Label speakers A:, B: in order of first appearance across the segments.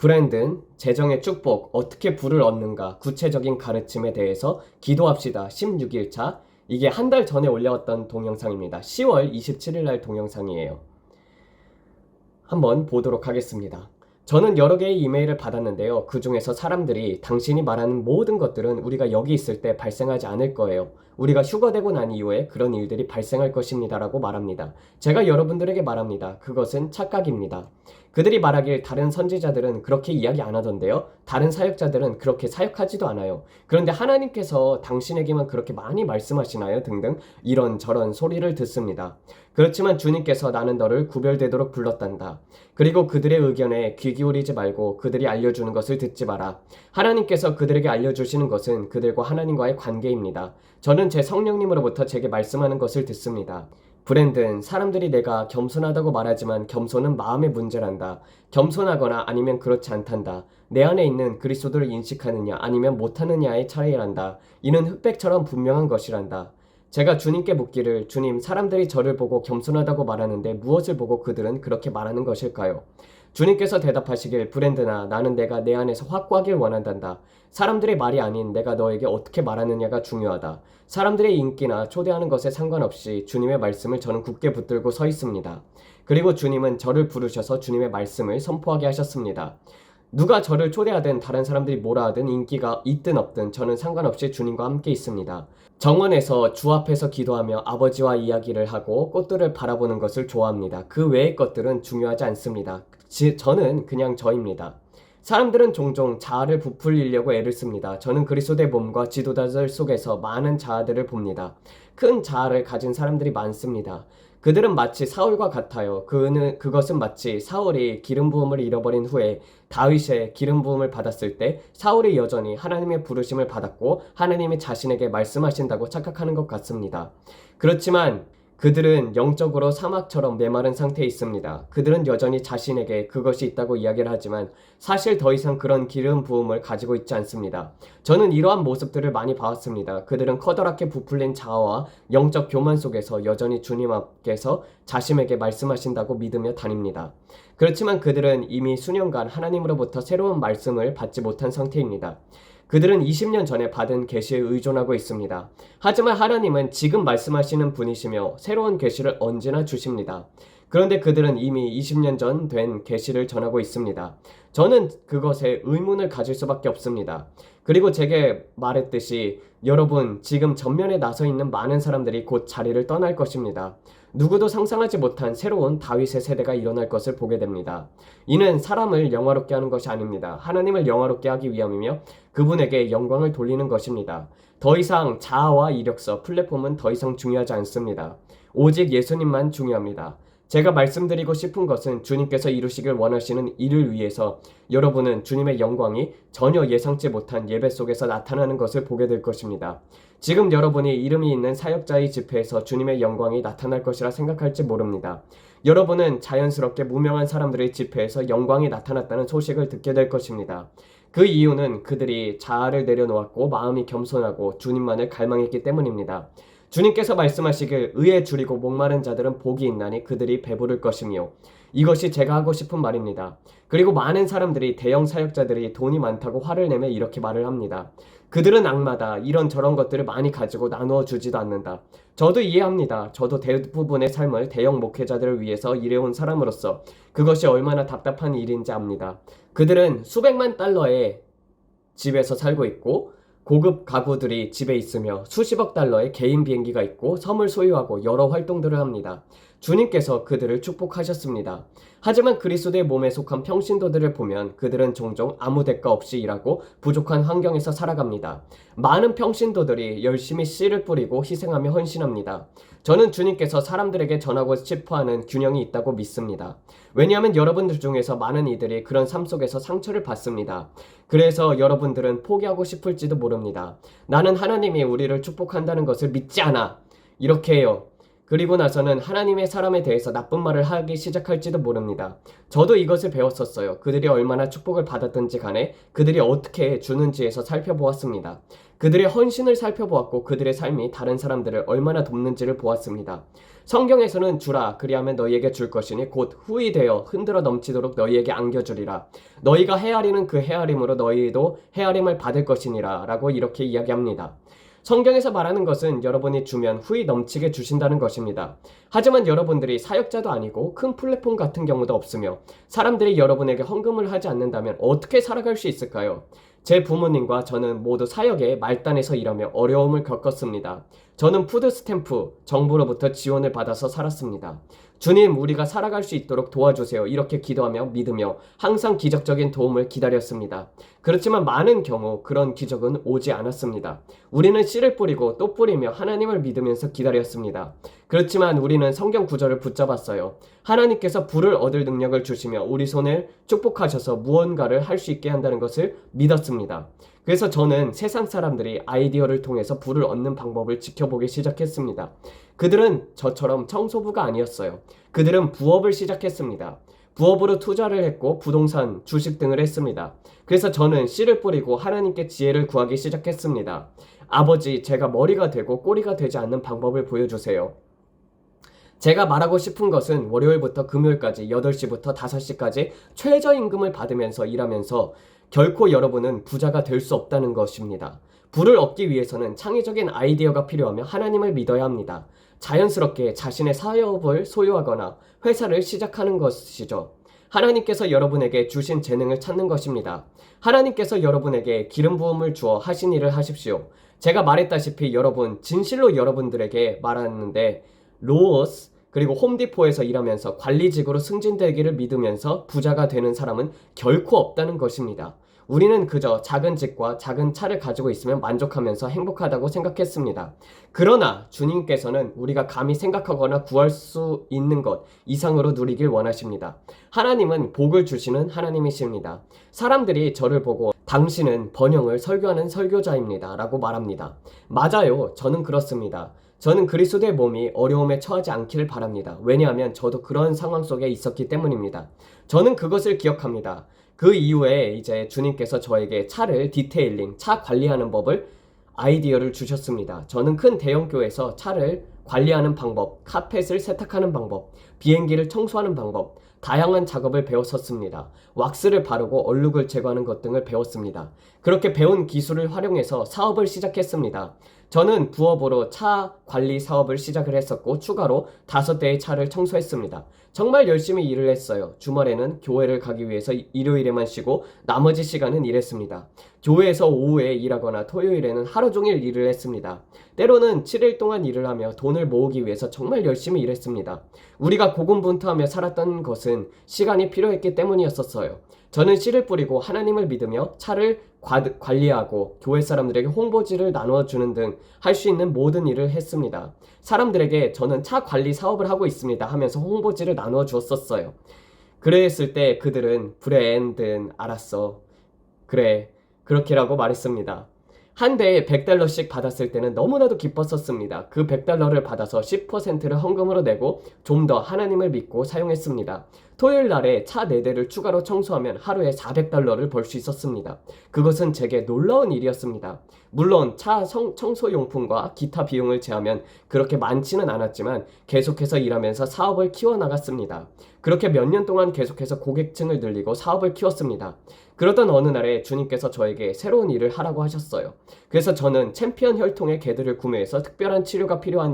A: 브랜든, 재정의 축복, 어떻게 부를 얻는가, 구체적인 가르침에 대해서 기도합시다. 16일차. 이게 한 달 전에 올려왔던 동영상입니다. 10월 27일 날 동영상이에요. 한번 보도록 하겠습니다. 저는 여러 개의 이메일을 받았는데요. 그 중에서 사람들이 당신이 말하는 모든 것들은 우리가 여기 있을 때 발생하지 않을 거예요. 우리가 휴가되고 난 이후에 그런 일들이 발생할 것입니다. 라고 말합니다. 제가 여러분들에게 말합니다. 그것은 착각입니다. 그들이 말하길 다른 선지자들은 그렇게 이야기 안 하던데요. 다른 사역자들은 그렇게 사역하지도 않아요. 그런데 하나님께서 당신에게만 그렇게 많이 말씀하시나요? 등등 이런저런 소리를 듣습니다. 그렇지만 주님께서 나는 너를 구별되도록 불렀단다. 그리고 그들의 의견에 귀 기울이지 말고 그들이 알려주는 것을 듣지 마라. 하나님께서 그들에게 알려주시는 것은 그들과 하나님과의 관계입니다. 저는 제 성령님으로부터 제게 말씀하는 것을 듣습니다. 브랜든, 사람들이 내가 겸손하다고 말하지만 겸손은 마음의 문제란다. 겸손하거나 아니면 그렇지 않단다. 내 안에 있는 그리스도를 인식하느냐 아니면 못하느냐의 차이란다. 이는 흑백처럼 분명한 것이란다. 제가 주님께 묻기를, 주님, 사람들이 저를 보고 겸손하다고 말하는데 무엇을 보고 그들은 그렇게 말하는 것일까요? 주님께서 대답하시길, 브랜드나, 나는 내가 내 안에서 확고하길 원한단다. 사람들의 말이 아닌 내가 너에게 어떻게 말하느냐가 중요하다. 사람들의 인기나 초대하는 것에 상관없이 주님의 말씀을 저는 굳게 붙들고 서 있습니다. 그리고 주님은 저를 부르셔서 주님의 말씀을 선포하게 하셨습니다. 누가 저를 초대하든 다른 사람들이 뭐라 하든 인기가 있든 없든 저는 상관없이 주님과 함께 있습니다. 정원에서 주 앞에서 기도하며 아버지와 이야기를 하고 꽃들을 바라보는 것을 좋아합니다. 그 외의 것들은 중요하지 않습니다. 저는 그냥 저입니다. 사람들은 종종 자아를 부풀리려고 애를 씁니다. 저는 그리스도의 몸과 지도자들 속에서 많은 자아들을 봅니다. 큰 자아를 가진 사람들이 많습니다. 그들은 마치 사울과 같아요. 그것은 마치 사울이 기름 부음을 잃어버린 후에 다윗의 기름 부음을 받았을 때 사울이 여전히 하나님의 부르심을 받았고 하나님이 자신에게 말씀하신다고 착각하는 것 같습니다. 그렇지만 그들은 영적으로 사막처럼 메마른 상태에 있습니다. 그들은 여전히 자신에게 그것이 있다고 이야기를 하지만 사실 더 이상 그런 기름 부음을 가지고 있지 않습니다. 저는 이러한 모습들을 많이 봐왔습니다. 그들은 커다랗게 부풀린 자아와 영적 교만 속에서 여전히 주님 앞에서 자신에게 말씀하신다고 믿으며 다닙니다. 그렇지만 그들은 이미 수년간 하나님으로부터 새로운 말씀을 받지 못한 상태입니다. 그들은 20년 전에 받은 계시에 의존하고 있습니다. 하지만 하나님은 지금 말씀하시는 분이시며 새로운 계시를 언제나 주십니다. 그런데 그들은 이미 20년 전 된 계시를 전하고 있습니다. 저는 그것에 의문을 가질 수밖에 없습니다. 그리고 제게 말했듯이 여러분, 지금 전면에 나서 있는 많은 사람들이 곧 자리를 떠날 것입니다. 누구도 상상하지 못한 새로운 다윗의 세대가 일어날 것을 보게 됩니다. 이는 사람을 영화롭게 하는 것이 아닙니다. 하나님을 영화롭게 하기 위함이며 그분에게 영광을 돌리는 것입니다. 더 이상 자아와 이력서, 플랫폼은 더 이상 중요하지 않습니다. 오직 예수님만 중요합니다. 제가 말씀드리고 싶은 것은 주님께서 이루시길 원하시는 일을 위해서 여러분은 주님의 영광이 전혀 예상치 못한 예배 속에서 나타나는 것을 보게 될 것입니다. 지금 여러분이 이름이 있는 사역자의 집회에서 주님의 영광이 나타날 것이라 생각할지 모릅니다. 여러분은 자연스럽게 무명한 사람들의 집회에서 영광이 나타났다는 소식을 듣게 될 것입니다. 그 이유는 그들이 자아를 내려놓았고 마음이 겸손하고 주님만을 갈망했기 때문입니다. 주님께서 말씀하시길, 의에 줄이고 목마른 자들은 복이 있나니 그들이 배부를 것이며, 이것이 제가 하고 싶은 말입니다. 그리고 많은 사람들이, 대형 사역자들이 돈이 많다고 화를 내며 이렇게 말을 합니다. 그들은 악마다. 이런저런 것들을 많이 가지고 나누어 주지도 않는다. 저도 이해합니다. 저도 대부분의 삶을 대형 목회자들을 위해서 일해온 사람으로서 그것이 얼마나 답답한 일인지 압니다. 그들은 수백만 달러의 집에서 살고 있고 고급 가구들이 집에 있으며 수십억 달러의 개인 비행기가 있고 섬을 소유하고 여러 활동들을 합니다. 주님께서 그들을 축복하셨습니다. 하지만 그리스도의 몸에 속한 평신도들을 보면 그들은 종종 아무 대가 없이 일하고 부족한 환경에서 살아갑니다. 많은 평신도들이 열심히 씨를 뿌리고 희생하며 헌신합니다. 저는 주님께서 사람들에게 전하고 싶어 하는 균형이 있다고 믿습니다. 왜냐하면 여러분들 중에서 많은 이들이 그런 삶 속에서 상처를 받습니다. 그래서 여러분들은 포기하고 싶을지도 모릅니다. 나는 하나님이 우리를 축복한다는 것을 믿지 않아. 이렇게 해요. 그리고 나서는 하나님의 사람에 대해서 나쁜 말을 하기 시작할지도 모릅니다. 저도 이것을 배웠었어요. 그들이 얼마나 축복을 받았든지 간에 그들이 어떻게 주는지에서 살펴보았습니다. 그들의 헌신을 살펴보았고 그들의 삶이 다른 사람들을 얼마나 돕는지를 보았습니다. 성경에서는 주라 그리하면 너희에게 줄 것이니 곧 후히 되어 흔들어 넘치도록 너희에게 안겨주리라. 너희가 헤아리는 그 헤아림으로 너희도 헤아림을 받을 것이니라 라고 이렇게 이야기합니다. 성경에서 말하는 것은 여러분이 주면 후히 넘치게 주신다는 것입니다. 하지만 여러분들이 사역자도 아니고 큰 플랫폼 같은 경우도 없으며 사람들이 여러분에게 헌금을 하지 않는다면 어떻게 살아갈 수 있을까요? 제 부모님과 저는 모두 사역의 말단에서 일하며 어려움을 겪었습니다. 저는 푸드 스탬프, 정부로부터 지원을 받아서 살았습니다. 주님, 우리가 살아갈 수 있도록 도와주세요. 이렇게 기도하며 믿으며 항상 기적적인 도움을 기다렸습니다. 그렇지만 많은 경우 그런 기적은 오지 않았습니다. 우리는 씨를 뿌리고 또 뿌리며 하나님을 믿으면서 기다렸습니다. 그렇지만 우리는 성경 구절을 붙잡았어요. 하나님께서 부를 얻을 능력을 주시며 우리 손을 축복하셔서 무언가를 할 수 있게 한다는 것을 믿었습니다. 그래서 저는 세상 사람들이 아이디어를 통해서 부를 얻는 방법을 지켜보기 시작했습니다. 그들은 저처럼 청소부가 아니었어요. 그들은 부업을 시작했습니다. 부업으로 투자를 했고 부동산, 주식 등을 했습니다. 그래서 저는 씨를 뿌리고 하나님께 지혜를 구하기 시작했습니다. 아버지, 제가 머리가 되고 꼬리가 되지 않는 방법을 보여주세요. 제가 말하고 싶은 것은 월요일부터 금요일까지 8시부터 5시까지 최저임금을 받으면서 일하면서 결코 여러분은 부자가 될 수 없다는 것입니다. 부를 얻기 위해서는 창의적인 아이디어가 필요하며 하나님을 믿어야 합니다. 자연스럽게 자신의 사업을 소유하거나 회사를 시작하는 것이죠. 하나님께서 여러분에게 주신 재능을 찾는 것입니다. 하나님께서 여러분에게 기름 부음을 주어 하신 일을 하십시오. 제가 말했다시피 여러분, 진실로 여러분들에게 말하는데 로스 그리고 홈디포에서 일하면서 관리직으로 승진되기를 믿으면서 부자가 되는 사람은 결코 없다는 것입니다. 우리는 그저 작은 집과 작은 차를 가지고 있으면 만족하면서 행복하다고 생각했습니다. 그러나 주님께서는 우리가 감히 생각하거나 구할 수 있는 것 이상으로 누리길 원하십니다. 하나님은 복을 주시는 하나님이십니다. 사람들이 저를 보고 당신은 번영을 설교하는 설교자입니다 라고 말합니다. 맞아요. 저는 그렇습니다. 저는 그리스도의 몸이 어려움에 처하지 않기를 바랍니다. 왜냐하면 저도 그런 상황 속에 있었기 때문입니다. 저는 그것을 기억합니다. 그 이후에 이제 주님께서 저에게 차를 디테일링, 차 관리하는 법을 아이디어를 주셨습니다. 저는 큰 대형교회에서 차를 관리하는 방법, 카펫을 세탁하는 방법, 비행기를 청소하는 방법, 다양한 작업을 배웠었습니다. 왁스를 바르고 얼룩을 제거하는 것 등을 배웠습니다. 그렇게 배운 기술을 활용해서 사업을 시작했습니다. 저는 부업으로 차 관리 사업을 시작을 했었고 추가로 5대의 차를 청소했습니다. 정말 열심히 일을 했어요. 주말에는 교회를 가기 위해서 일요일에만 쉬고 나머지 시간은 일했습니다. 교회에서 오후에 일하거나 토요일에는 하루 종일 일을 했습니다. 때로는 7일 동안 일을 하며 돈을 모으기 위해서 정말 열심히 일했습니다. 우리가 고군분투하며 살았던 것은 시간이 필요했기 때문이었어요. 저는 씨를 뿌리고 하나님을 믿으며 차를 관리하고 교회 사람들에게 홍보지를 나눠주는 등 할 수 있는 모든 일을 했습니다. 사람들에게 저는 차 관리 사업을 하고 있습니다 하면서 홍보지를 나눠 주었었어요. 그랬을 때 그들은 브랜든 알았어. 그래. 그렇게라고 말했습니다. 한 대에 $100씩 받았을 때는 너무나도 기뻤었습니다. 그 $100를 받아서 10%를 헌금으로 내고 좀 더 하나님을 믿고 사용했습니다. 토요일 날에 차 4대를 추가로 청소하면 하루에 $400를 벌 수 있었습니다. 그것은 제게 놀라운 일이었습니다. 물론 차 청소용품과 기타 비용을 제하면 그렇게 많지는 않았지만 계속해서 일하면서 사업을 키워나갔습니다. 그렇게 몇 년 동안 계속해서 고객층을 늘리고 사업을 키웠습니다. 그러던 어느 날에 주님께서 저에게 새로운 일을 하라고 하셨어요. 그래서 저는 챔피언 혈통의 개들을 구매해서 특별한 치료가 필요한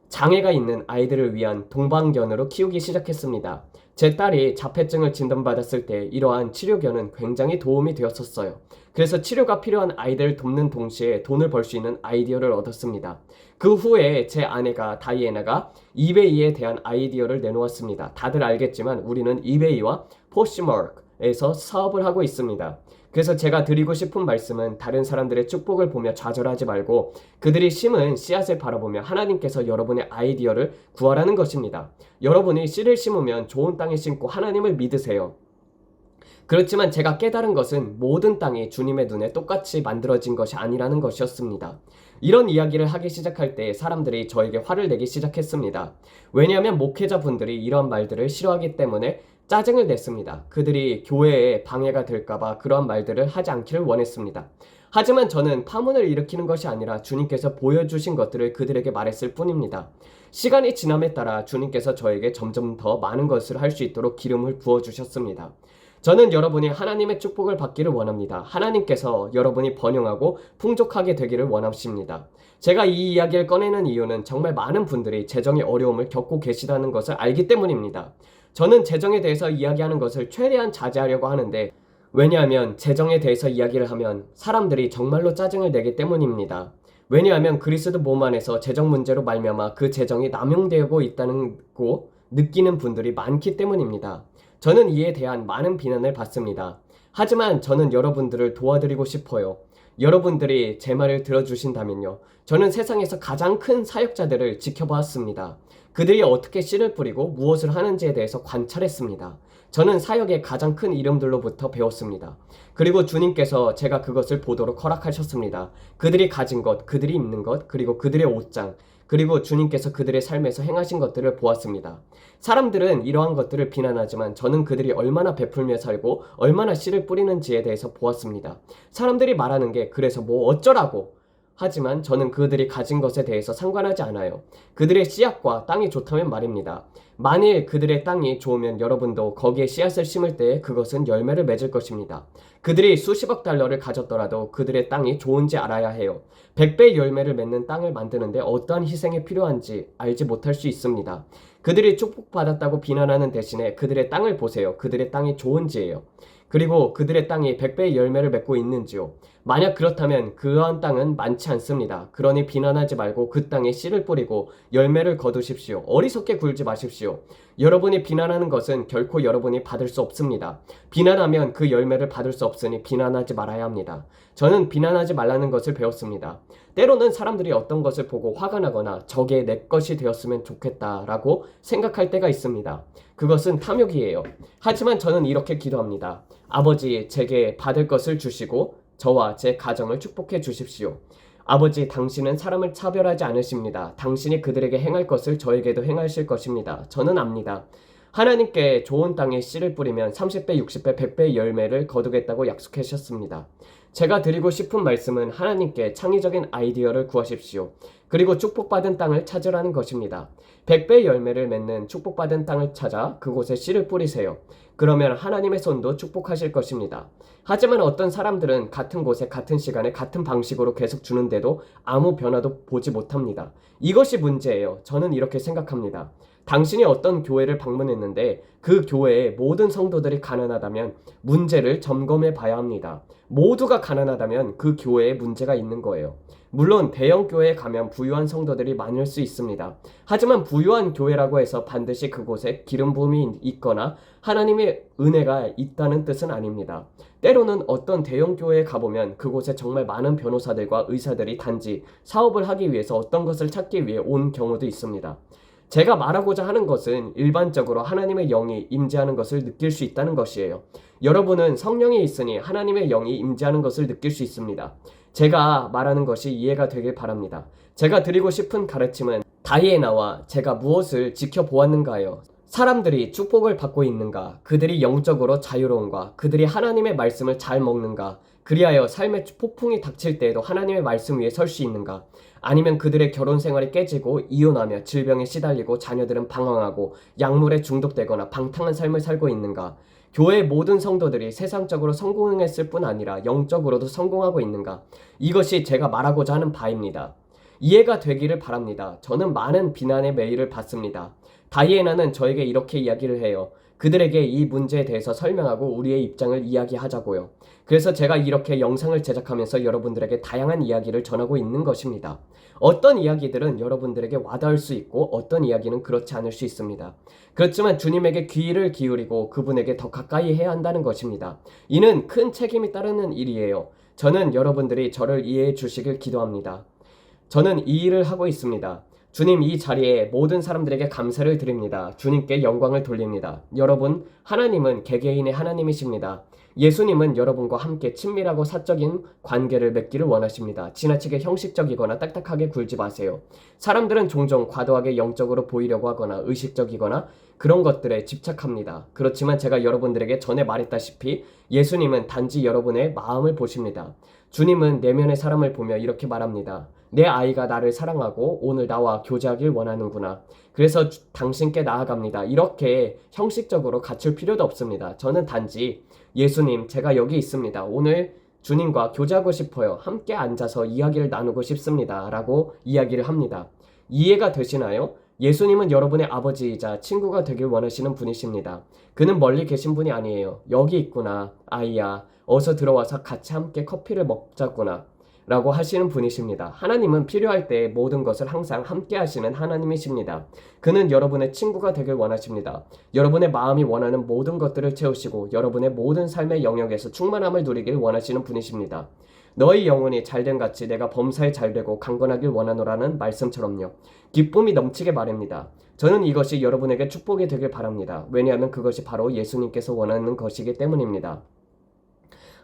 A: 장애가 있는 아이들을 위한 동방견으로 키우기 시작했습니다. 제 딸이 자폐증을 진단받았을 때 이러한 치료견은 굉장히 도움이 되었었어요. 그래서 치료가 필요한 아이들을 돕는 동시에 돈을 벌 수 있는 아이디어를 얻었습니다. 그 후에 제 아내가 다이애나가 이베이에 대한 아이디어를 내놓았습니다. 다들 알겠지만 우리는 이베이와 포시마크에서 사업을 하고 있습니다. 그래서 제가 드리고 싶은 말씀은 다른 사람들의 축복을 보며 좌절하지 말고 그들이 심은 씨앗을 바라보며 하나님께서 여러분의 아이디어를 구하라는 것입니다. 여러분이 씨를 심으면 좋은 땅에 심고 하나님을 믿으세요. 그렇지만 제가 깨달은 것은 모든 땅이 주님의 눈에 똑같이 만들어진 것이 아니라는 것이었습니다. 이런 이야기를 하기 시작할 때 사람들이 저에게 화를 내기 시작했습니다. 왜냐하면 목회자분들이 이런 말들을 싫어하기 때문에 짜증을 냈습니다. 그들이 교회에 방해가 될까봐 그러한 말들을 하지 않기를 원했습니다. 하지만 저는 파문을 일으키는 것이 아니라 주님께서 보여주신 것들을 그들에게 말했을 뿐입니다. 시간이 지남에 따라 주님께서 저에게 점점 더 많은 것을 할 수 있도록 기름을 부어주셨습니다. 저는 여러분이 하나님의 축복을 받기를 원합니다. 하나님께서 여러분이 번영하고 풍족하게 되기를 원하십니다. 제가 이 이야기를 꺼내는 이유는 정말 많은 분들이 재정의 어려움을 겪고 계시다는 것을 알기 때문입니다. 저는 재정에 대해서 이야기하는 것을 최대한 자제하려고 하는데, 왜냐하면 재정에 대해서 이야기를 하면 사람들이 정말로 짜증을 내기 때문입니다. 왜냐하면 그리스도 몸 안에서 재정 문제로 말미암아 그 재정이 남용되고 있다는 거 느끼는 분들이 많기 때문입니다. 저는 이에 대한 많은 비난을 받습니다. 하지만 저는 여러분들을 도와드리고 싶어요. 여러분들이 제 말을 들어주신다면요. 저는 세상에서 가장 큰 사역자들을 지켜보았습니다. 그들이 어떻게 씨를 뿌리고 무엇을 하는지에 대해서 관찰했습니다. 저는 사역의 가장 큰 이름들로부터 배웠습니다. 그리고 주님께서 제가 그것을 보도록 허락하셨습니다. 그들이 가진 것, 그들이 입는 것, 그리고 그들의 옷장, 그리고 주님께서 그들의 삶에서 행하신 것들을 보았습니다. 사람들은 이러한 것들을 비난하지만 저는 그들이 얼마나 베풀며 살고 얼마나 씨를 뿌리는지에 대해서 보았습니다. 사람들이 말하는 게 그래서 뭐 어쩌라고, 하지만 저는 그들이 가진 것에 대해서 상관하지 않아요. 그들의 씨앗과 땅이 좋다면 말입니다. 만일 그들의 땅이 좋으면 여러분도 거기에 씨앗을 심을 때 그것은 열매를 맺을 것입니다. 그들이 수십억 달러를 가졌더라도 그들의 땅이 좋은지 알아야 해요. 100배의 열매를 맺는 땅을 만드는데 어떠한 희생이 필요한지 알지 못할 수 있습니다. 그들이 축복받았다고 비난하는 대신에 그들의 땅을 보세요. 그들의 땅이 좋은지예요. 그리고 그들의 땅이 100배의 열매를 맺고 있는지요. 만약 그렇다면 그러한 땅은 많지 않습니다. 그러니 비난하지 말고 그 땅에 씨를 뿌리고 열매를 거두십시오. 어리석게 굴지 마십시오. 여러분이 비난하는 것은 결코 여러분이 받을 수 없습니다. 비난하면 그 열매를 받을 수 없으니 비난하지 말아야 합니다. 저는 비난하지 말라는 것을 배웠습니다. 때로는 사람들이 어떤 것을 보고 화가 나거나 저게 내 것이 되었으면 좋겠다라고 생각할 때가 있습니다. 그것은 탐욕이에요. 하지만 저는 이렇게 기도합니다. 아버지, 제게 받을 것을 주시고 저와 제 가정을 축복해 주십시오. 아버지, 당신은 사람을 차별하지 않으십니다. 당신이 그들에게 행할 것을 저에게도 행하실 것입니다. 저는 압니다. 하나님께 좋은 땅에 씨를 뿌리면 30배, 60배, 100배의 열매를 거두겠다고 약속하셨습니다. 제가 드리고 싶은 말씀은 하나님께 창의적인 아이디어를 구하십시오. 그리고 축복받은 땅을 찾으라는 것입니다. 100배의 열매를 맺는 축복받은 땅을 찾아 그곳에 씨를 뿌리세요. 그러면 하나님의 손도 축복하실 것입니다. 하지만 어떤 사람들은 같은 곳에 같은 시간에 같은 방식으로 계속 주는데도 아무 변화도 보지 못합니다. 이것이 문제예요. 저는 이렇게 생각합니다. 당신이 어떤 교회를 방문했는데 그 교회의 모든 성도들이 가난하다면 문제를 점검해 봐야 합니다. 모두가 가난하다면 그 교회에 문제가 있는 거예요. 물론 대형 교회에 가면 부유한 성도들이 많을 수 있습니다. 하지만 부유한 교회라고 해서 반드시 그곳에 기름 부음이 있거나 하나님의 은혜가 있다는 뜻은 아닙니다. 때로는 어떤 대형 교회에 가보면 그곳에 정말 많은 변호사들과 의사들이 단지 사업을 하기 위해서 어떤 것을 찾기 위해 온 경우도 있습니다. 제가 말하고자 하는 것은 일반적으로 하나님의 영이 임재하는 것을 느낄 수 있다는 것이에요. 여러분은 성령이 있으니 하나님의 영이 임재하는 것을 느낄 수 있습니다. 제가 말하는 것이 이해가 되길 바랍니다. 제가 드리고 싶은 가르침은 다이애나와 제가 무엇을 지켜보았는가요? 사람들이 축복을 받고 있는가? 그들이 영적으로 자유로운가? 그들이 하나님의 말씀을 잘 먹는가? 그리하여 삶의 폭풍이 닥칠 때에도 하나님의 말씀 위에 설 수 있는가? 아니면 그들의 결혼 생활이 깨지고 이혼하며 질병에 시달리고 자녀들은 방황하고 약물에 중독되거나 방탕한 삶을 살고 있는가? 교회의 모든 성도들이 세상적으로 성공했을 뿐 아니라 영적으로도 성공하고 있는가? 이것이 제가 말하고자 하는 바입니다. 이해가 되기를 바랍니다. 저는 많은 비난의 메일을 받습니다. 다이애나는 저에게 이렇게 이야기를 해요. 그들에게 이 문제에 대해서 설명하고 우리의 입장을 이야기하자고요. 그래서 제가 이렇게 영상을 제작하면서 여러분들에게 다양한 이야기를 전하고 있는 것입니다. 어떤 이야기들은 여러분들에게 와닿을 수 있고 어떤 이야기는 그렇지 않을 수 있습니다. 그렇지만 주님에게 귀를 기울이고 그분에게 더 가까이 해야 한다는 것입니다. 이는 큰 책임이 따르는 일이에요. 저는 여러분들이 저를 이해해 주시길 기도합니다. 저는 이 일을 하고 있습니다. 주님, 이 자리에 모든 사람들에게 감사를 드립니다. 주님께 영광을 돌립니다. 여러분, 하나님은 개개인의 하나님이십니다. 예수님은 여러분과 함께 친밀하고 사적인 관계를 맺기를 원하십니다. 지나치게 형식적이거나 딱딱하게 굴지 마세요. 사람들은 종종 과도하게 영적으로 보이려고 하거나 의식적이거나 그런 것들에 집착합니다. 그렇지만 제가 여러분들에게 전에 말했다시피 예수님은 단지 여러분의 마음을 보십니다. 주님은 내면의 사람을 보며 이렇게 말합니다. 내 아이가 나를 사랑하고 오늘 나와 교제하길 원하는구나. 그래서 당신께 나아갑니다. 이렇게 형식적으로 갖출 필요도 없습니다. 저는 단지 예수님, 제가 여기 있습니다. 오늘 주님과 교제하고 싶어요. 함께 앉아서 이야기를 나누고 싶습니다. 라고 이야기를 합니다. 이해가 되시나요? 예수님은 여러분의 아버지이자 친구가 되길 원하시는 분이십니다. 그는 멀리 계신 분이 아니에요. 여기 있구나, 아이야. 어서 들어와서 같이 함께 커피를 먹자꾸나. 라고 하시는 분이십니다. 하나님은 필요할 때 모든 것을 항상 함께 하시는 하나님이십니다. 그는 여러분의 친구가 되길 원하십니다. 여러분의 마음이 원하는 모든 것들을 채우시고 여러분의 모든 삶의 영역에서 충만함을 누리길 원하시는 분이십니다. 너희 영혼이 잘됨 같이 내가 범사에 잘되고 강건하길 원하노라는 말씀처럼요. 기쁨이 넘치게 말입니다. 저는 이것이 여러분에게 축복이 되길 바랍니다. 왜냐하면 그것이 바로 예수님께서 원하는 것이기 때문입니다.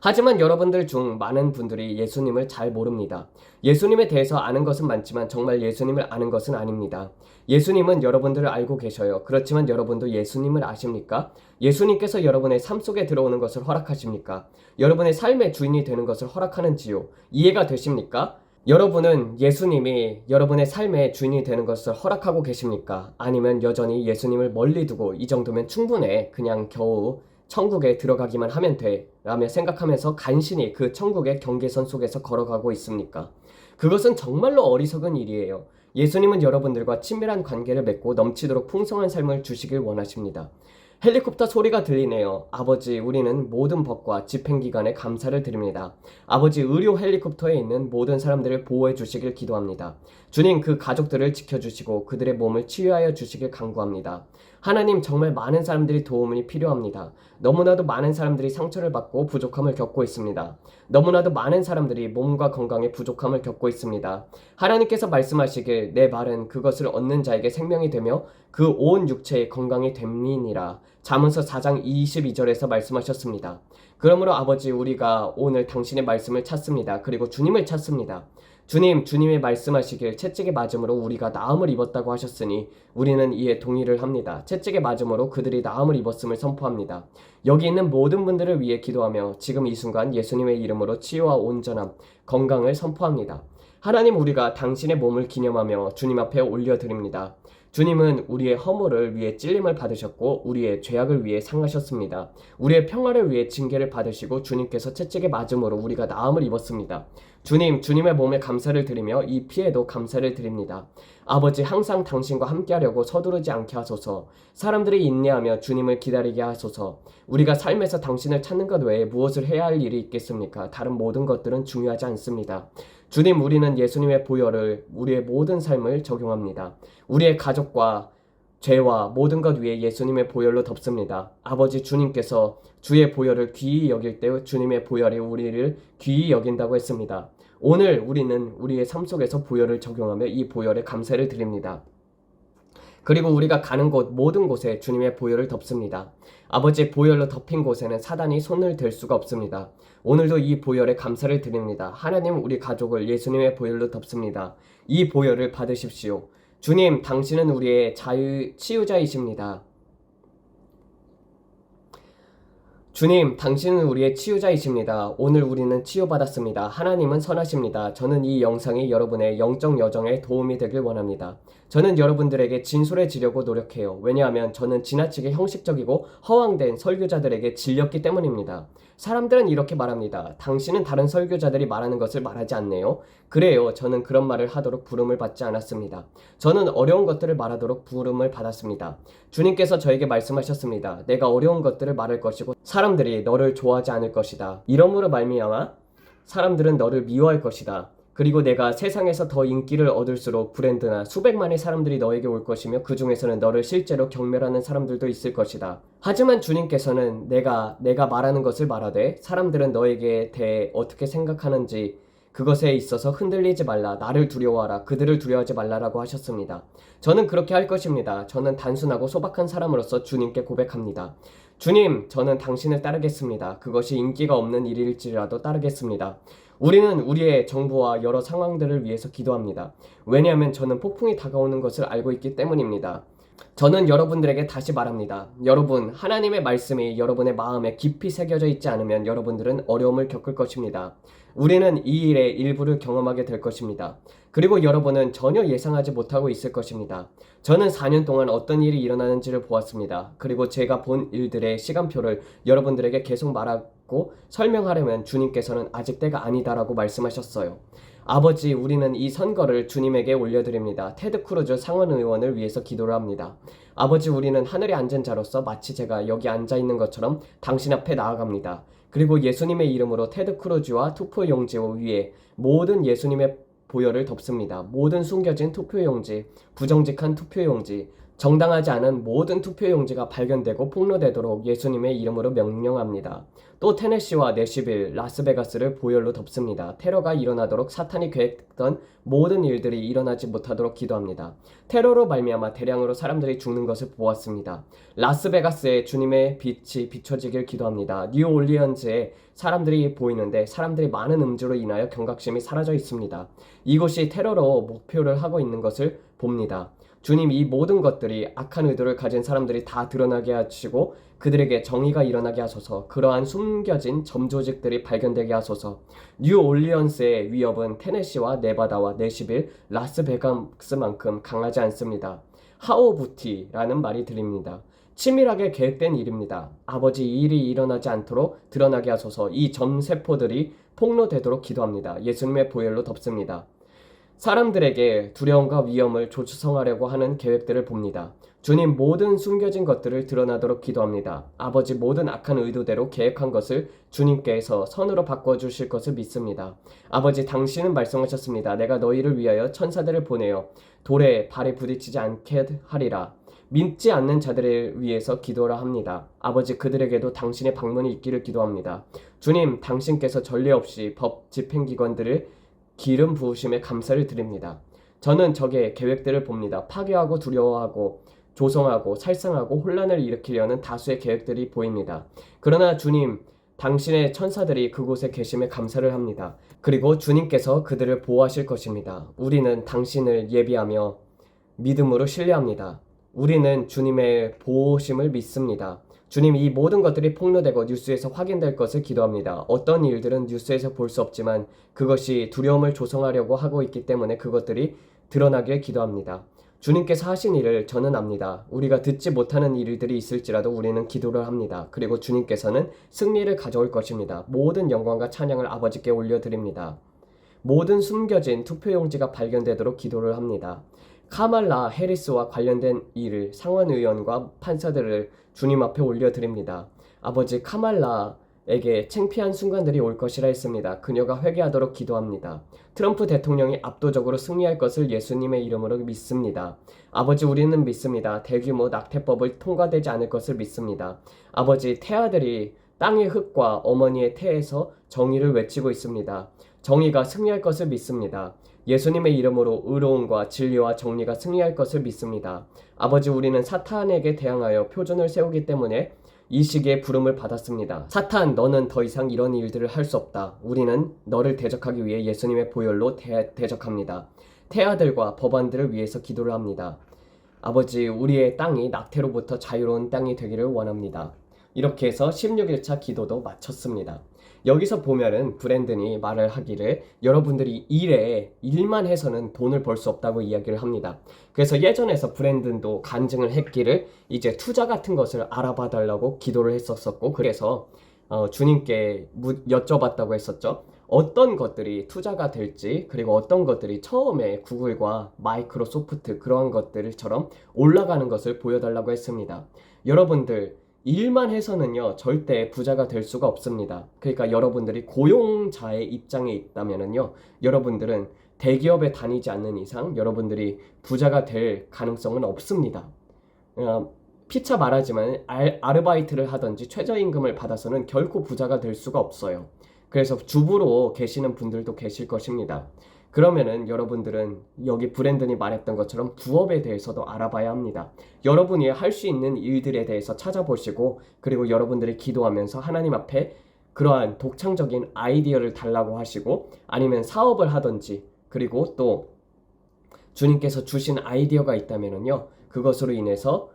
A: 하지만 여러분들 중 많은 분들이 예수님을 잘 모릅니다. 예수님에 대해서 아는 것은 많지만 정말 예수님을 아는 것은 아닙니다. 예수님은 여러분들을 알고 계셔요. 그렇지만 여러분도 예수님을 아십니까? 예수님께서 여러분의 삶 속에 들어오는 것을 허락하십니까? 여러분의 삶의 주인이 되는 것을 허락하는지요? 이해가 되십니까? 여러분은 예수님이 여러분의 삶의 주인이 되는 것을 허락하고 계십니까? 아니면 여전히 예수님을 멀리 두고 이 정도면 충분해, 그냥 겨우 천국에 들어가기만 하면 돼 라며 생각하면서 간신히 그 천국의 경계선 속에서 걸어가고 있습니까? 그것은 정말로 어리석은 일이에요. 예수님은 여러분들과 친밀한 관계를 맺고 넘치도록 풍성한 삶을 주시길 원하십니다. 헬리콥터 소리가 들리네요. 아버지, 우리는 모든 법과 집행기관에 감사를 드립니다. 아버지, 의료 헬리콥터에 있는 모든 사람들을 보호해 주시길 기도합니다. 주님, 그 가족들을 지켜주시고 그들의 몸을 치유하여 주시길 간구합니다. 하나님, 정말 많은 사람들이 도움이 필요합니다. 너무나도 많은 사람들이 상처를 받고 부족함을 겪고 있습니다. 너무나도 많은 사람들이 몸과 건강에 부족함을 겪고 있습니다. 하나님께서 말씀하시길 내 말은 그것을 얻는 자에게 생명이 되며 그 온 육체의 건강이 됨이니라. 잠언서 4장 22절에서 말씀하셨습니다. 그러므로 아버지, 우리가 오늘 당신의 말씀을 찾습니다. 그리고 주님을 찾습니다. 주님, 주님의 말씀하시길 채찍에 맞음으로 우리가 나음을 입었다고 하셨으니 우리는 이에 동의를 합니다. 채찍에 맞음으로 그들이 나음을 입었음을 선포합니다. 여기 있는 모든 분들을 위해 기도하며 지금 이 순간 예수님의 이름으로 치유와 온전함, 건강을 선포합니다. 하나님, 우리가 당신의 몸을 기념하며 주님 앞에 올려드립니다. 주님은 우리의 허물을 위해 찔림을 받으셨고 우리의 죄악을 위해 상하셨습니다. 우리의 평화를 위해 징계를 받으시고 주님께서 채찍에 맞음으로 우리가 나음을 입었습니다. 주님, 주님의 몸에 감사를 드리며 이 피에도 감사를 드립니다. 아버지, 항상 당신과 함께하려고 서두르지 않게 하소서. 사람들이 인내하며 주님을 기다리게 하소서. 우리가 삶에서 당신을 찾는 것 외에 무엇을 해야 할 일이 있겠습니까? 다른 모든 것들은 중요하지 않습니다. 주님, 우리는 예수님의 보혈을 우리의 모든 삶을 적용합니다. 우리의 가족과 죄와 모든 것 위에 예수님의 보혈로 덮습니다. 아버지, 주님께서 주의 보혈을 귀히 여길 때 주님의 보혈이 우리를 귀히 여긴다고 했습니다. 오늘 우리는 우리의 삶 속에서 보혈을 적용하며 이 보혈에 감사를 드립니다. 그리고 우리가 가는 곳 모든 곳에 주님의 보혈을 덮습니다. 아버지, 보혈로 덮인 곳에는 사단이 손을 댈 수가 없습니다. 오늘도 이 보혈에 감사를 드립니다. 하나님, 우리 가족을 예수님의 보혈로 덮습니다. 이 보혈을 받으십시오. 주님, 당신은 우리의 치유자이십니다. 주님, 당신은 우리의 치유자이십니다. 오늘 우리는 치유받았습니다. 하나님은 선하십니다. 저는 이 영상이 여러분의 영적 여정에 도움이 되길 원합니다. 저는 여러분들에게 진솔해지려고 노력해요. 왜냐하면 저는 지나치게 형식적이고 허황된 설교자들에게 질렸기 때문입니다. 사람들은 이렇게 말합니다. 당신은 다른 설교자들이 말하는 것을 말하지 않네요. 그래요. 저는 그런 말을 하도록 부름을 받지 않았습니다. 저는 어려운 것들을 말하도록 부름을 받았습니다. 주님께서 저에게 말씀하셨습니다. 내가 어려운 것들을 말할 것이고 사람들이 너를 좋아하지 않을 것이다. 이러므로 말미암아 사람들은 너를 미워할 것이다. 그리고 내가 세상에서 더 인기를 얻을수록 브랜드나 수백만의 사람들이 너에게 올 것이며 그 중에서는 너를 실제로 경멸하는 사람들도 있을 것이다. 하지만 주님께서는 내가 말하는 것을 말하되 사람들은 너에게 대해 어떻게 생각하는지 그것에 있어서 흔들리지 말라. 나를 두려워하라. 그들을 두려워하지 말라라고 하셨습니다. 저는 그렇게 할 것입니다. 저는 단순하고 소박한 사람으로서 주님께 고백합니다. 주님, 저는 당신을 따르겠습니다. 그것이 인기가 없는 일일지라도 따르겠습니다. 우리는 우리의 정부와 여러 상황들을 위해서 기도합니다. 왜냐하면 저는 폭풍이 다가오는 것을 알고 있기 때문입니다. 저는 여러분들에게 다시 말합니다. 여러분, 하나님의 말씀이 여러분의 마음에 깊이 새겨져 있지 않으면 여러분들은 어려움을 겪을 것입니다. 우리는 이 일의 일부를 경험하게 될 것입니다. 그리고 여러분은 전혀 예상하지 못하고 있을 것입니다. 저는 4년 동안 어떤 일이 일어나는지를 보았습니다. 그리고 제가 본 일들의 시간표를 여러분들에게 계속 말하고 설명하려면 주님께서는 아직 때가 아니다라고 말씀하셨어요. 아버지, 우리는 이 선거를 주님에게 올려드립니다. 테드 크루즈 상원 의원을 위해서 기도를 합니다. 아버지, 우리는 하늘에 앉은 자로서 마치 제가 여기 앉아 있는 것처럼 당신 앞에 나아갑니다. 그리고 예수님의 이름으로 테드 크루즈와 투표용지 위에 모든 예수님의 보혈을 덮습니다. 모든 숨겨진 투표용지, 부정직한 투표용지, 정당하지 않은 모든 투표용지가 발견되고 폭로되도록 예수님의 이름으로 명령합니다. 또 테네시와 내시빌, 라스베가스를 보혈로 덮습니다. 테러가 일어나도록 사탄이 계획했던 모든 일들이 일어나지 못하도록 기도합니다. 테러로 말미암아 대량으로 사람들이 죽는 것을 보았습니다. 라스베가스에 주님의 빛이 비춰지길 기도합니다. 뉴올리언즈에 사람들이 보이는데 사람들이 많은 음주로 인하여 경각심이 사라져 있습니다. 이곳이 테러로 목표를 하고 있는 것을 봅니다. 주님, 이 모든 것들이 악한 의도를 가진 사람들이 다 드러나게 하시고 그들에게 정의가 일어나게 하소서. 그러한 숨겨진 점조직들이 발견되게 하소서. 뉴올리언스의 위협은 테네시와 네바다와 내시빌, 라스베가스만큼 강하지 않습니다. 하오부티라는 말이 들립니다. 치밀하게 계획된 일입니다. 아버지, 이 일이 일어나지 않도록 드러나게 하소서. 이 점세포들이 폭로되도록 기도합니다. 예수님의 보혈로 덮습니다. 사람들에게 두려움과 위험을 조성하려고 하는 계획들을 봅니다. 주님, 모든 숨겨진 것들을 드러나도록 기도합니다. 아버지, 모든 악한 의도대로 계획한 것을 주님께서 선으로 바꿔주실 것을 믿습니다. 아버지, 당신은 말씀하셨습니다. 내가 너희를 위하여 천사들을 보내어 돌에 발에 부딪히지 않게 하리라. 믿지 않는 자들을 위해서 기도를 합니다. 아버지, 그들에게도 당신의 방문이 있기를 기도합니다. 주님, 당신께서 전례 없이 법 집행기관들을 기름 부으심에 감사를 드립니다. 저는 적의 계획들을 봅니다. 파괴하고 두려워하고 조성하고 살상하고 혼란을 일으키려는 다수의 계획들이 보입니다. 그러나 주님, 당신의 천사들이 그곳에 계심에 감사를 합니다. 그리고 주님께서 그들을 보호하실 것입니다. 우리는 당신을 예비하며 믿음으로 신뢰합니다. 우리는 주님의 보호심을 믿습니다. 주님, 이 모든 것들이 폭로되고 뉴스에서 확인될 것을 기도합니다. 어떤 일들은 뉴스에서 볼 수 없지만 그것이 두려움을 조성하려고 하고 있기 때문에 그것들이 드러나길 기도합니다. 주님께서 하신 일을 저는 압니다. 우리가 듣지 못하는 일들이 있을지라도 우리는 기도를 합니다. 그리고 주님께서는 승리를 가져올 것입니다. 모든 영광과 찬양을 아버지께 올려드립니다. 모든 숨겨진 투표용지가 발견되도록 기도를 합니다. 카말라 해리스와 관련된 일을 상원 의원과 판사들을 주님 앞에 올려드립니다. 아버지, 카말라에게 창피한 순간들이 올 것이라 했습니다. 그녀가 회개하도록 기도합니다. 트럼프 대통령이 압도적으로 승리할 것을 예수님의 이름으로 믿습니다. 아버지, 우리는 믿습니다. 대규모 낙태법을 통과되지 않을 것을 믿습니다. 아버지, 태아들이 땅의 흙과 어머니의 태에서 정의를 외치고 있습니다. 정의가 승리할 것을 믿습니다. 예수님의 이름으로 의로움과 진리와 정리가 승리할 것을 믿습니다. 아버지, 우리는 사탄에게 대항하여 표준을 세우기 때문에 이 시기에 부름을 받았습니다. 사탄, 너는 더 이상 이런 일들을 할 수 없다. 우리는 너를 대적하기 위해 예수님의 보혈로 대적합니다. 태아들과 법안들을 위해서 기도를 합니다. 아버지, 우리의 땅이 낙태로부터 자유로운 땅이 되기를 원합니다. 이렇게 해서 16일차 기도도 마쳤습니다. 여기서 보면은 브랜든이 말을 하기를 여러분들이 일만 해서는 돈을 벌 수 없다고 이야기를 합니다. 그래서 예전에서 브랜든도 간증을 했기를 이제 투자 같은 것을 알아봐 달라고 기도를 했었고, 그래서 주님께 여쭤봤다고 했었죠. 어떤 것들이 투자가 될지, 그리고 어떤 것들이 처음에 구글과 마이크로소프트 그러한 것들처럼 올라가는 것을 보여달라고 했습니다. 여러분들, 일만 해서는요 절대 부자가 될 수가 없습니다. 그러니까 여러분들이 고용자의 입장에 있다면은요, 여러분들은 대기업에 다니지 않는 이상 여러분들이 부자가 될 가능성은 없습니다. 피차 말하지만 아르바이트를 하든지 최저임금을 받아서는 결코 부자가 될 수가 없어요. 그래서 주부로 계시는 분들도 계실 것입니다. 그러면은 여러분들은 여기 브랜든이 말했던 것처럼 부업에 대해서도 알아봐야 합니다. 여러분이 할 수 있는 일들에 대해서 찾아보시고, 그리고 여러분들이 기도하면서 하나님 앞에 그러한 독창적인 아이디어를 달라고 하시고, 아니면 사업을 하든지, 그리고 또 주님께서 주신 아이디어가 있다면은요, 그것으로 인해서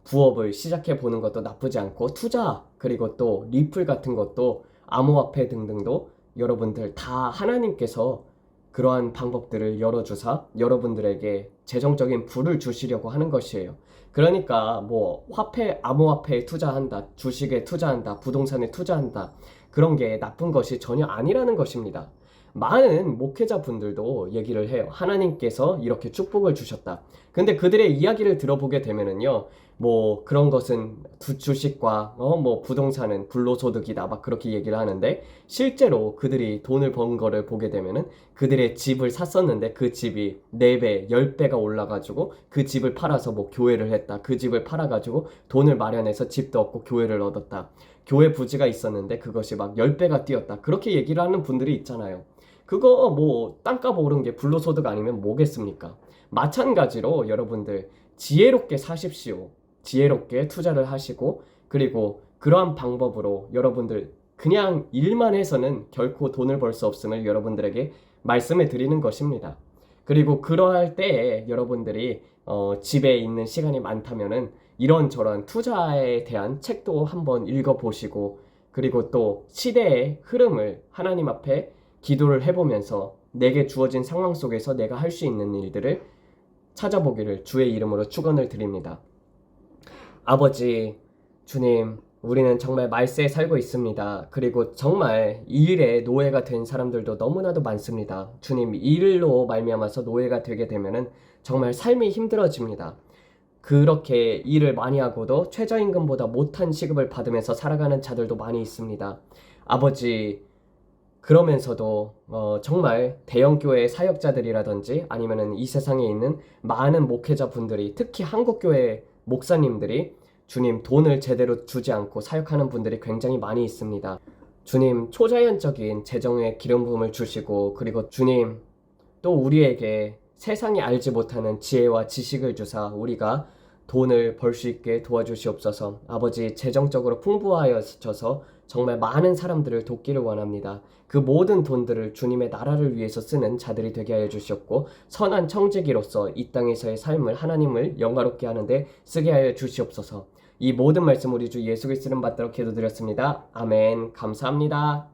A: 부업을 시작해 보는 것도 나쁘지 않고, 투자 그리고 또 리플 같은 것도 암호화폐 등등도 여러분들 다 하나님께서 그러한 방법들을 열어주사 여러분들에게 재정적인 부를 주시려고 하는 것이에요. 그러니까 뭐 암호화폐에 투자한다, 주식에 투자한다, 부동산에 투자한다, 그런 게 나쁜 것이 전혀 아니라는 것입니다. 많은 목회자분들도 얘기를 해요. 하나님께서 이렇게 축복을 주셨다. 근데 그들의 이야기를 들어보게 되면은요, 뭐 그런 것은 주식과 뭐 부동산은 불로소득이다, 막 그렇게 얘기를 하는데, 실제로 그들이 돈을 번 거를 보게 되면은 그들의 집을 샀었는데 그 집이 4배, 10배가 올라가지고 그 집을 팔아서 뭐 교회를 했다. 그 집을 팔아가지고 돈을 마련해서 집도 얻고 교회를 얻었다. 교회 부지가 있었는데 그것이 막 10배가 뛰었다. 그렇게 얘기를 하는 분들이 있잖아요. 그거 뭐 땅값 오른 게 불로소득 아니면 뭐겠습니까? 마찬가지로 여러분들 지혜롭게 사십시오. 지혜롭게 투자를 하시고, 그리고 그러한 방법으로 여러분들 그냥 일만 해서는 결코 돈을 벌 수 없음을 여러분들에게 말씀해 드리는 것입니다. 그리고 그러할 때에 여러분들이 집에 있는 시간이 많다면은 이런저런 투자에 대한 책도 한번 읽어보시고, 그리고 또 시대의 흐름을 하나님 앞에 기도를 해보면서 내게 주어진 상황 속에서 내가 할 수 있는 일들을 찾아보기를 주의 이름으로 축원을 드립니다. 아버지, 주님, 우리는 정말 말세에 살고 있습니다. 그리고 정말 이 일에 노예가 된 사람들도 너무나도 많습니다. 주님, 이 일로 말미암아서 노예가 되게 되면은 정말 삶이 힘들어집니다. 그렇게 일을 많이 하고도 최저임금보다 못한 시급을 받으면서 살아가는 자들도 많이 있습니다. 아버지, 그러면서도 정말 대형교회 사역자들이라든지 아니면은 이 세상에 있는 많은 목회자분들이, 특히 한국교회 목사님들이 주님 돈을 제대로 주지 않고 사역하는 분들이 굉장히 많이 있습니다. 주님, 초자연적인 재정의 기름 부음을 주시고, 그리고 주님 또 우리에게 세상이 알지 못하는 지혜와 지식을 주사 우리가 돈을 벌 수 있게 도와주시옵소서. 아버지, 재정적으로 풍부하여져서 정말 많은 사람들을 돕기를 원합니다. 그 모든 돈들을 주님의 나라를 위해서 쓰는 자들이 되게 하여 주시옵고, 선한 청지기로서 이 땅에서의 삶을 하나님을 영화롭게 하는데 쓰게 하여 주시옵소서. 이 모든 말씀 우리 주 예수 그리스도를 받들어 기도드렸습니다. 아멘. 감사합니다.